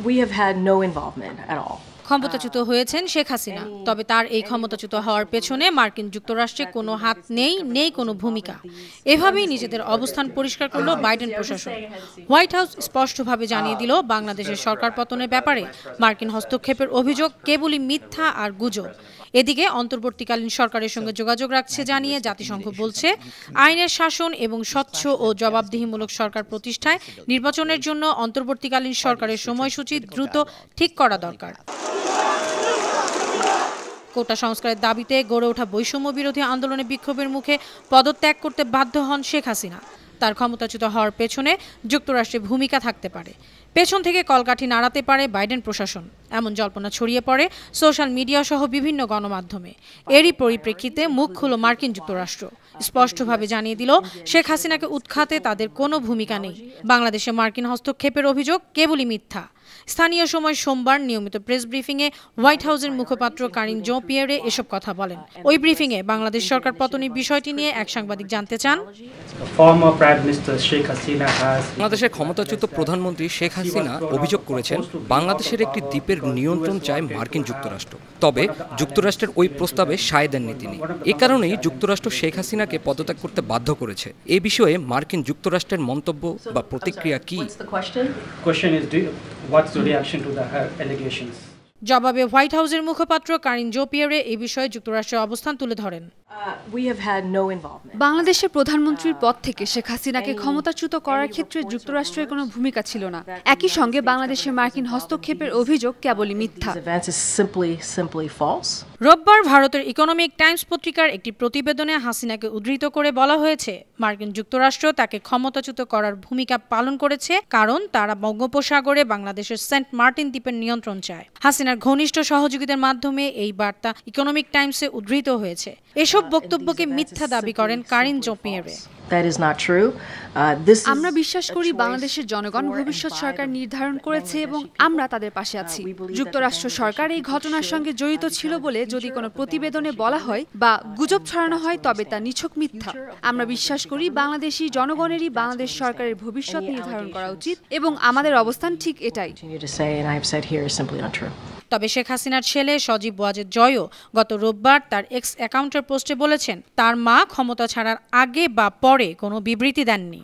We have had no involvement at all. ক্ষমতাচ্যুত হয়েছেন শেখ হাসিনা, তবে তার এই ক্ষমতাচ্যুত হওয়ার পেছনে মার্কিন যুক্তরাষ্ট্রে কোনো হাত নেই কোনো ভূমিকা। এভাবেই নিজেদের অবস্থান পরিষ্কার করল বাইডেন প্রশাসন। হোয়াইট হাউস স্পষ্টভাবে জানিয়ে দিল, বাংলাদেশের সরকার পতনের ব্যাপারে মার্কিন হস্তক্ষেপের অভিযোগ কেবলই মিথ্যা আর গুজব। এদিকে অন্তর্বর্তীকালীন সরকারের সঙ্গে যোগাযোগ রাখছে জানিয়ে জাতিসংঘ বলছে, আইনের শাসন এবং স্বচ্ছ ও জবাবদিহিমূলক সরকার প্রতিষ্ঠায় নির্বাচনের জন্য অন্তর্বর্তীকালীন সরকারের সময়সূচি দ্রুত ঠিক করা দরকার। কোটা সংস্কারের দাবিতে গড়ে ওঠা বৈষম্য বিরোধী আন্দোলনে বিক্ষোভের মুখে পদত্যাগ করতে বাধ্য হন শেখ হাসিনা। তার ক্ষমতাচ্যুত হওয়ার পেছনে যুক্তরাষ্ট্রের ভূমিকা থাকতে পারে, পেছন থেকে কলকাঠি নাড়াতে পারে বাইডেন প্রশাসন, এমন জল্পনা ছড়িয়ে পড়ে সোশ্যাল মিডিয়া সহ বিভিন্ন গণমাধ্যমে। এরই পরিপ্রেক্ষিতে মুখ খুলল মার্কিন যুক্তরাষ্ট্র, স্পষ্টভাবে জানিয়ে দিল, শেখ হাসিনাকে উৎখাতে তাদের কোনো ভূমিকা নেই। বাংলাদেশে মার্কিন হস্তক্ষেপের অভিযোগ কেবলই মিথ্যা। স্থানীয় সময় সোমবার নিয়মিত প্রেস ব্রিফিংয়ে হোয়াইট হাউসের মুখপাত্র কারিন জোঁ-পিয়েরে এসব কথা বলেন। ওই ব্রিফিংয়ে বাংলাদেশ সরকার পতনের বিষয়টি নিয়ে এক সাংবাদিক জানতে চান, বাংলাদেশের ক্ষমতাচ্যুত প্রধানমন্ত্রী শেখ হাসিনা অভিযোগ করেছেন, বাংলাদেশের একটি দ্বীপের নিয়ন্ত্রণ চায় মার্কিন যুক্তরাষ্ট্র, তবে যুক্তরাষ্ট্রের ওই প্রস্তাবে সায় দেননি তিনি। এ কারণেই যুক্তরাষ্ট্র শেখ হাসিনাকে পদত্যাগ করতে বাধ্য করেছে। এ বিষয়ে মার্কিন যুক্তরাষ্ট্রের মন্তব্য বা প্রতিক্রিয়া কি? জবাবে হোয়াইট হাউসের মুখপাত্র কারিন জোঁ-পিয়েরে এই বিষয়ে যুক্তরাষ্ট্রের অবস্থান তুলে ধরেন। বাংলাদেশের প্রধানমন্ত্রীর পদ থেকে শেখ হাসিনাকে ক্ষমতাচ্যুত করার ক্ষেত্রে যুক্তরাষ্ট্রের কোনো ভূমিকা ছিল না। একই সঙ্গে বাংলাদেশের মার্কিন হস্তক্ষেপের অভিযোগ কেবলই মিথ্যা। রোববার ভারতের ইকোনমিক টাইমস পত্রিকার একটি প্রতিবেদনে হাসিনাকে উদ্ধৃত করে বলা হয়েছে, মার্কিন যুক্তরাষ্ট্র তাকে ক্ষমতাচ্যুত করার ভূমিকা পালন করেছে, কারণ তারা বঙ্গোপসাগরে বাংলাদেশের সেন্ট মার্টিন দ্বীপের নিয়ন্ত্রণ চায়। হাসিনার ঘনিষ্ঠ সহযোগীদের মাধ্যমে এই বার্তা ইকোনমিক টাইমসে উদ্ধৃত হয়েছে। এসব বক্তব্যকে মিথ্যা দাবি করেন কারিন জোঁ-পিয়েরে। আমরা বিশ্বাস করি বাংলাদেশের জনগণ ভবিষ্যৎ সরকার নির্ধারণ করেছে এবং আমরা তাদের পাশে আছি। যুক্তরাষ্ট্র সরকার এই ঘটনার সঙ্গে জড়িত ছিল বলে যদি কোনো প্রতিবেদনে বলা হয় বা গুজব ছড়ানো হয়, তবে তা নিছক মিথ্যা। আমরা বিশ্বাস করি বাংলাদেশি জনগণেরই বাংলাদেশ সরকারের ভবিষ্যৎ নির্ধারণ করা উচিত এবং আমাদের অবস্থান ঠিক এটাই। তবে শেখ হাসিনার ছেলে সজীব ওয়াজেদ জয়ও গত রোববার তার এক্স অ্যাকাউন্টের পোস্টে বলেছেন, তার মা ক্ষমতা ছাড়ার আগে বা পরে কোনো বিবৃতি দেননি।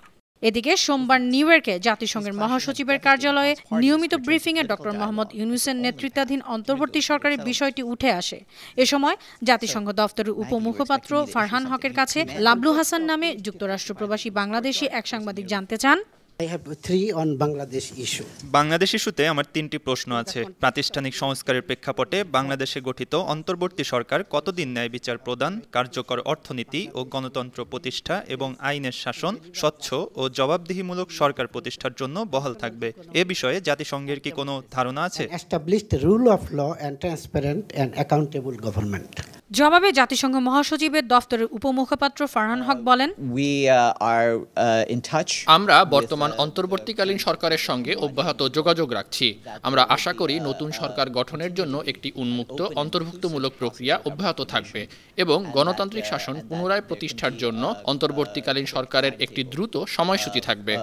এদিকে সোমবার নিউ ইয়র্কে জাতিসংঘের মহাসচিবের কার্যালয়ে নিয়মিত ব্রিফিংয়ে ডক্টর মোহাম্মদ ইউনূসের নেতৃত্বাধীন অন্তর্বর্তী সরকারের বিষয়টি উঠে আসে। এ সময় জাতিসংঘ দফতরের উপমুখপাত্র ফারহান হকের কাছে লাবলু হাসান নামে যুক্তরাষ্ট্র প্রবাসী বাংলাদেশি এক সাংবাদিক জানতে চান, বাংলাদেশ ইস্যুতে আমার 3টি প্রশ্ন আছে। প্রাতিষ্ঠানিক সংস্কারের প্রেক্ষাপটে বাংলাদেশে গঠিত অন্তর্বর্তী সরকার কতদিন ন্যায় বিচার প্রদান, কার্যকর অর্থনীতি ও গণতন্ত্র প্রতিষ্ঠা এবং আইনের শাসন, স্বচ্ছ ও জবাবদিহিমূলক সরকার প্রতিষ্ঠার জন্য বহাল থাকবে? এ বিষয়ে জাতিসংঘের কি কোনো ধারণা আছে? জবাবে জাতিসংঘ মহাসচিবের দফতরের উপমুখপাত্র ফারহান হক বলেন, আমরা বর্তমান অন্তর্বর্তীকালীন সরকারের সঙ্গে অব্যাহত যোগাযোগ রাখছি। আমরা আশা করি নতুন সরকার গঠনের জন্য একটি উন্মুক্ত অন্তর্ভুক্তমূলক প্রক্রিয়া অব্যাহত থাকবে এবং গণতান্ত্রিক শাসন পুনরায় প্রতিষ্ঠার জন্য অন্তর্বর্তীকালীন সরকারের একটি দ্রুত সময়সূচি থাকবে।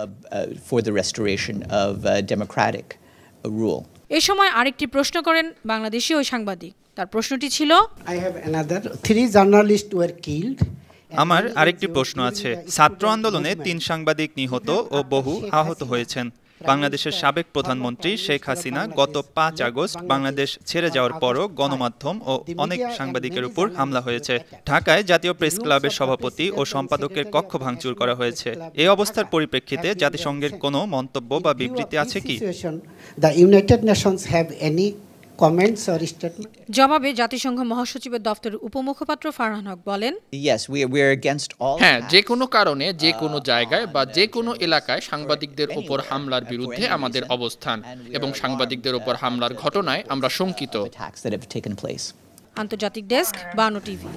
এ সময় আরেকটি প্রশ্ন করেন বাংলাদেশি ওই সাংবাদিক। তার প্রশ্নটি ছিল, আমার আরেকটি প্রশ্ন আছে। ছাত্র আন্দোলনে 3 সাংবাদিক নিহত ও বহু আহত হয়েছেন। বাংলাদেশের সাবেক প্রধানমন্ত্রী শেখ হাসিনা গত 5 আগস্ট বাংলাদেশ ছেড়ে যাওয়ার পরও গণমাধ্যম ও অনেক সাংবাদিকের উপর হামলা হয়েছে। ঢাকায় জাতীয় প্রেস ক্লাবের সভাপতি ও সম্পাদকের কক্ষ ভাঙচুর করা হয়েছে। এই অবস্থার পরিপ্রেক্ষিতে জাতিসংঘের কোনো মন্তব্য বা বিবৃতি আছে কি? জবাবে জাতিসংঘ মহাসচিবের দফতরের উপমুখপাত্র ফারহান হক বলেন, হ্যাঁ, যে কোনো কারণে যে কোনো জায়গায় বা যে কোনো এলাকায় সাংবাদিকদের উপর হামলার বিরুদ্ধে আমাদের অবস্থান এবং সাংবাদিকদের উপর হামলার ঘটনায় আমরা শঙ্কিত। আন্তর্জাতিক ডেস্ক, বানো টিভি।